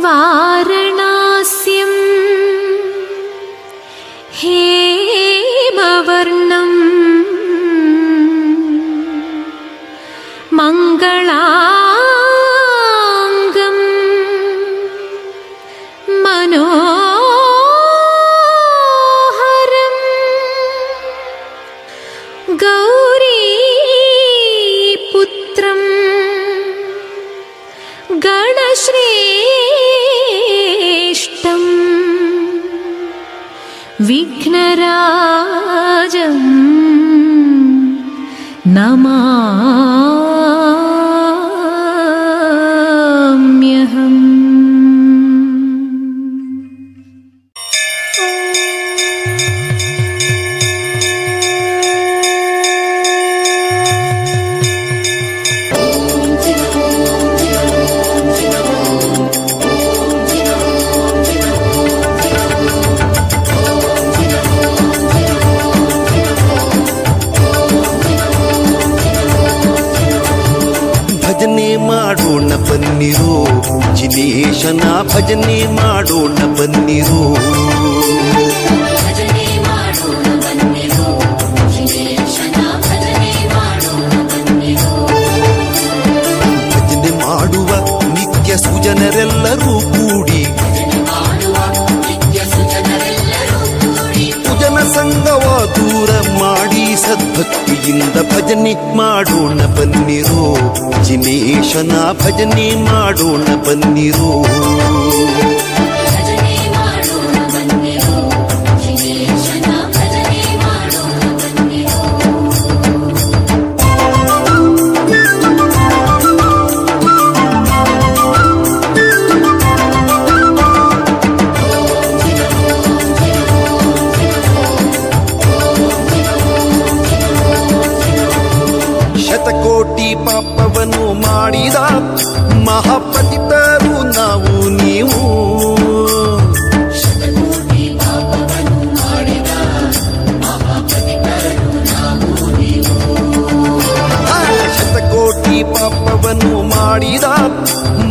ವಾರಣಾಸ್ಯಂ ಹೇಮವರ್ಣಂ ಮಂಗಳಾಂಗಂ ಮನೋಹರಂ ಗೌರೀಪುತ್ರಂ ಗಣಶ್ರೇಷ್ಠಂ ವಿಘ್ನರಾಜಂ ನಮಾಮ್ಯಹಂ. ಭಜನೆ ಮಾಡೋಣ ಬನ್ನಿರೋ ಜಿನೇಶನ ಭಜನೆ ಮಾಡೋಣ ಬನ್ನಿರೋ. ಭಜನೆ ಮಾಡುವ ನಿತ್ಯ ಸುಜನರೆಲ್ಲರೂ ಕೂಡಿ ಕುಜನ ಸಂಗವ ದೂರ ಮಾಡಿ ಸದ್ಭಕ್ತಿಯಿಂದ ಭಜನೆ ಮಾಡೋಣ ಬನ್ನಿರೋ ಜಿನೇಶನ ಭಜನೆ ಮಾಡೋಣ ಬನ್ನಿರೋ. ಶತಕೋಟಿ ಪಾಪವನ್ನು ಮಾಡಿದ ಮಹಾಪತಿತರು ನಾವು ನೀವು. ಶತಕೋಟಿ ಪಾಪವನ್ನು ಮಾಡಿದ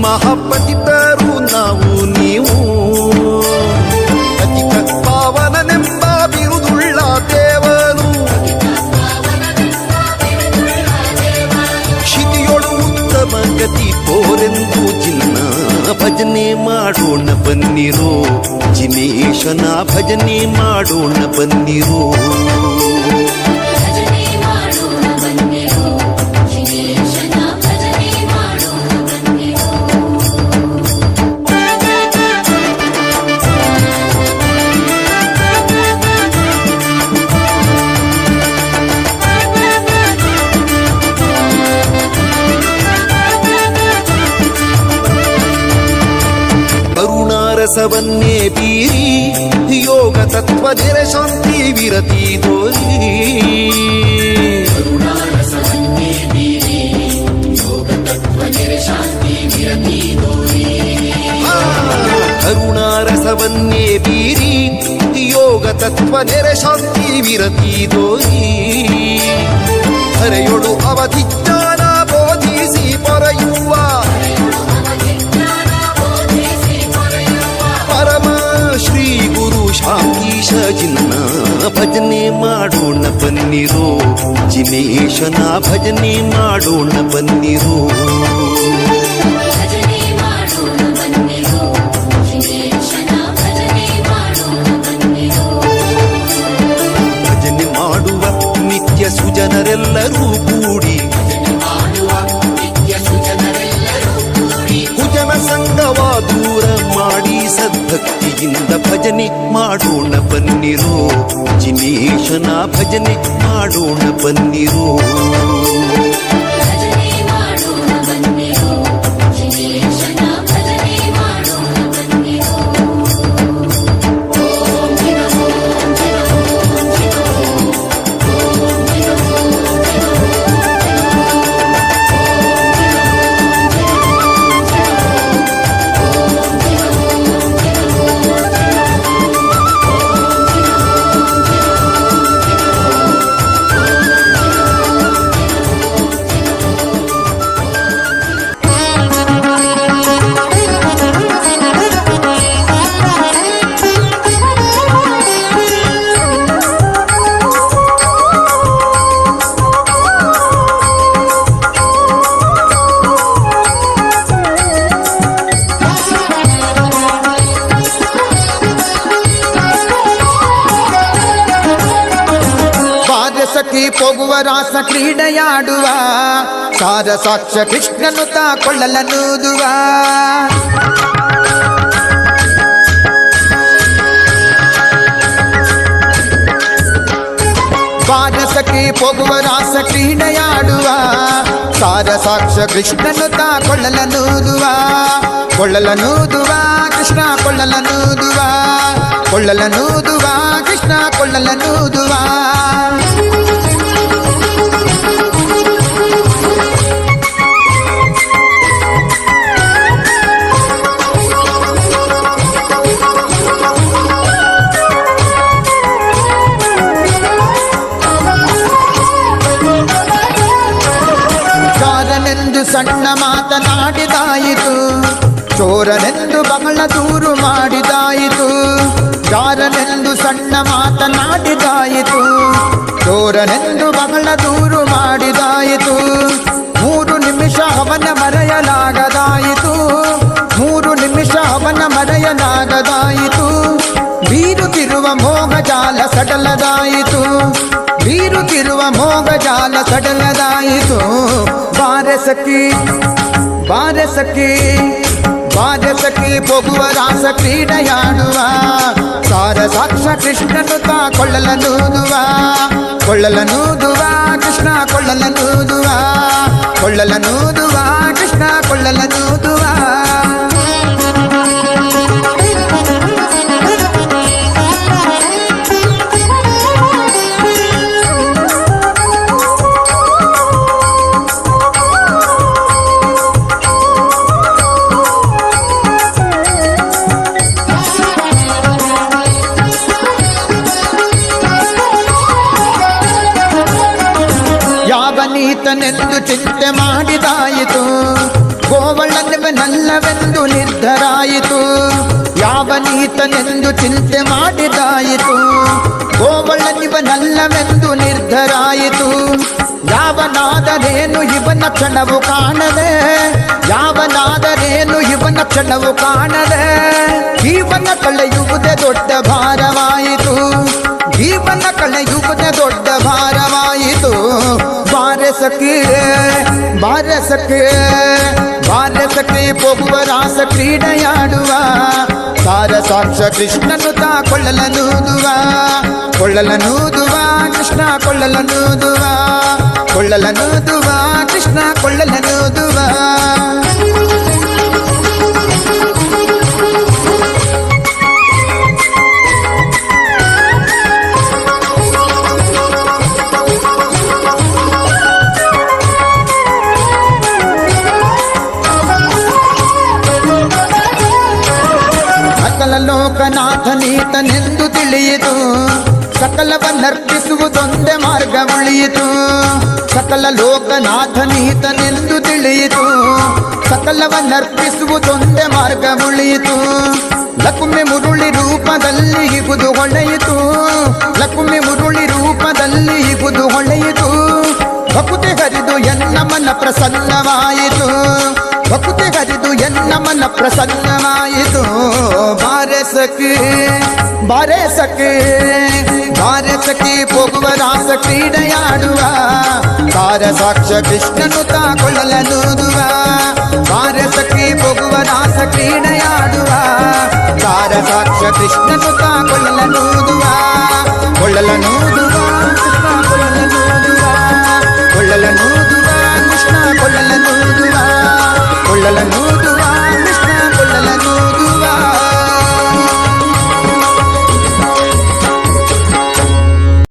ಮಹಾಪತಿತರು ನಾವು ನೀವು. ಪತಿತ ಪಾವನನೆಂಬ ಬಿರುದುಳ್ಳ ದೇವನು ಗತಿ ತೋರೆಂದು ಚಿನ್ನ ಭಜನೆ ಮಾಡೋಣ ಬನ್ನಿರೋ ಜಿನೇಶನ ಭಜನೆ ಮಾಡೋಣ ಬನ್ನಿರೋ. ರಸವನ್ನೇ ಬೀರಿ ಯೋಗ ತತ್ವ ನೆರ ಶಾಂತಿ ವಿರತಿ ತೋರಿ. ಕರುಣಾರಸವನ್ನೇ ಬೀರಿ ಯೋಗ ತತ್ವ ನೆರ ಶಾಂತಿ ವಿರತಿ ತೋರಿ. ಹರೆಯೊಳು ಅವಧಿ ಜ್ಞಾನ ಬೋಧಿಸಿ ಪೊರೆಯುವ ಪರಮ ಶ್ರೀ ಗುರು ಶಾಂತೀಶ ಜಿನ್ನ ಭಜನೆ ಮಾಡೋಣ ಬನ್ನಿರೋ ಜಿನೇಶನ ಭಜನೆ ಮಾಡೋಣ ಬನ್ನಿರೋ. ಭಜನೆ ಮಾಡುವ ನಿತ್ಯ ಸುಜನರೆಲ್ಲರೂ ಕೂಡಿ ಕುಜನ ಸಂಗವ ದೂರ ಮಾಡಿ ಸದ್ಭಕ್ತಿಯಿಂದ ಭಜನೆ ಮಾಡೋಣ ಬನ್ನಿರೋ ಜಿನೇಶನ ಭಜನೆ ಮಾಡೋಣ ಬನ್ನಿರೋ. ಸಖಿ ಹೋಗುವ ರಾಸ ಕ್ರೀಡೆಯಾಡುವ ಸಾರ ಸಾಕ್ಷ ಕೃಷ್ಣನು ತಾ ಕೊಳ್ಳಲನೂದುವ ಬಾರ ಸಖಿ ಹೋಗುವ ರಾಸ ಕ್ರೀಡೆಯಾಡುವ ಸಾರ ಸಾಕ್ಷ ಕೃಷ್ಣನು ತಾ ಕೊಳ್ಳಲನೂದುವ ಕೊಳ್ಳಲನೂದುವ ಕೃಷ್ಣ ಕೊಳ್ಳಲನೂದುವ ಕೊಳ್ಳಲನೂದುವ ಕೃಷ್ಣ ಕೊಳ್ಳಲನೂದುವ ಸಣ್ಣ ಮಾತನಾಡಿದಾಯಿತು ಚೋರನೆಂದು ಬಹಳ ದೂರು ಮಾಡಿದಾಯಿತು ಜಾರನೆಂದು ಸಣ್ಣ ಮಾತನಾಡಿದಾಯಿತು ಚೋರನೆಂದು ಬಹಳ ದೂರು ಮಾಡಿದಾಯಿತು 3 ನಿಮಿಷ ಅವನ ಮರೆಯಲಾಗದಾಯಿತು 3 ನಿಮಿಷ ಅವನ ಮರೆಯಲಾಗದಾಯಿತು ಬೀರುತ್ತಿರುವ ಮೋಹಜಾಲ ಸಡಲದಾಯಿತು ಬೀರುತ್ತಿರುವ ಮೋಹಜಾಲ ಸಡಲದಾಯಿತು ಬಾರೆ ಸಖಿ ಬಾರೆ ಸಖಿ ಬಾರೆ ಸಖಿ ಹೋಗುವ ರಾಸ ಕ್ರೀಡೆಯಾಡುವ ಸಾರ ಸಾಕ್ಷ ಕೃಷ್ಣನು ತಾ ಕೊಳ್ಳಲನೂದುವ ಕೊಳ್ಳಲನೂದುವ ಕೃಷ್ಣ ಕೊಳ್ಳಲನೂದುವ ಕೊಳ್ಳಲನೂದುವ ಕೃಷ್ಣ ಕೊಳ್ಳಲನೂದುವ ಯಾವನೀತನೆಂದು ಚಿಂತೆ ಮಾಡಿದಾಯಿತು ಗೋವಳನಿವನಲ್ಲವೆಂದು ನಿರ್ಧರಾಯಿತು ಯಾವನೀತನೆಂದು ಚಿಂತೆ ಮಾಡಿದಾಯಿತು ಗೋವಳನಿವನಲ್ಲವೆಂದು ನಿರ್ಧರಾಯಿತು ಯಾವನಾದರೇನು ಇವನ ಕ್ಷಣವು ಕಾಣದೆ ಯಾವನಾದರೇನು ಇವನ ಕ್ಷಣವು ಕಾಣದೆ ಜೀವನ ಕಳೆಯುವುದೇ ದೊಡ್ಡ ಭಾರವಾಯಿತು ಜೀವನ ಕಳೆಯುವುದೇ ದೊಡ್ಡ ಭಾರವಾಯಿತು ಬಾರೆ ಸಖಿ ಬಾರೆ ಸಖಿ ಬಾರೆ ಸಖಿ ಹೋಗುವ ರಾಸ ಕ್ರೀಡೆಯಾಡುವ ಸಾರ ಸಾಕ್ಷ ಕೃಷ್ಣನು ತಾ ಕೊಳ್ಳಲನೂದುವ ಕೊಳ್ಳಲನೂದುವ ಕೃಷ್ಣ ಕೊಳ್ಳಲನೂದುವ ಕೊಳ್ಳಲನೂದುವ ಕೃಷ್ಣ ಕೊಳ್ಳಲನೂದುವ ಲೋಕನಾಥನೀತನೆಂದು ತಿಳಿಯಿತು ಸಕಲವನ್ನರ್ಪಿಸುವುದೊಂದೇ ಮಾರ್ಗ ಉಳಿಯಿತು ಸಕಲ ಲೋಕನಾಥನೀತನೆಂದು ತಿಳಿಯಿತು ಸಕಲವನ್ನರ್ಪಿಸುವುದೊಂದೇ ಮಾರ್ಗ ಉಳಿಯಿತು ಲಕ್ಷ್ಮಿ ಮುರುಳಿ ರೂಪದಲ್ಲಿ ಇಗುದು ಹೊಳೆಯಿತು ಲಕ್ಷ್ಮಿ ಮುರುಳಿ ರೂಪದಲ್ಲಿ ಇಗುದು ಹೊಳೆಯಿತು ಭಕ್ತಿ ಹರಿದು ಎನ್ನ ಮನ ಪ್ರಸನ್ನವಾಯಿತು ಭಕ್ತಿ ಹರಿದು ಎನ್ನ ಮನ ಪ್ರಸನ್ನವಾಯಿತು ಬಾರೆ ಸಖಿ ಬಾರೆ ಸಖಿ ಬಾರೆ ಸಖಿ ಹೋಗುವ ರಾಸ ಕ್ರೀಡೆಯಾಡುವ ಸಾರ ಸಾಕ್ಷ ಕೃಷ್ಣನು ತಾ ಕೊಳ್ಳಲನೂದುವ ಬಾರೆ ಸಖಿ ಹೋಗುವ ರಾಸ ಕ್ರೀಡೆಯಾಡುವ ಸಾರ ಸಾಕ್ಷ ಕೃಷ್ಣನು ತಾ ಕೊಳ್ಳಲನೂದುವ ಕೊಳ್ಳಲನೂದುವ ಕೃಷ್ಣ ಕೊಳ್ಳಲನೂದುವ ಕೊಳ್ಳಲನೂದುವ ಕೃಷ್ಣ ಕೊಳ್ಳಲನೂದುವ ಕೊಳ್ಳಲನೂ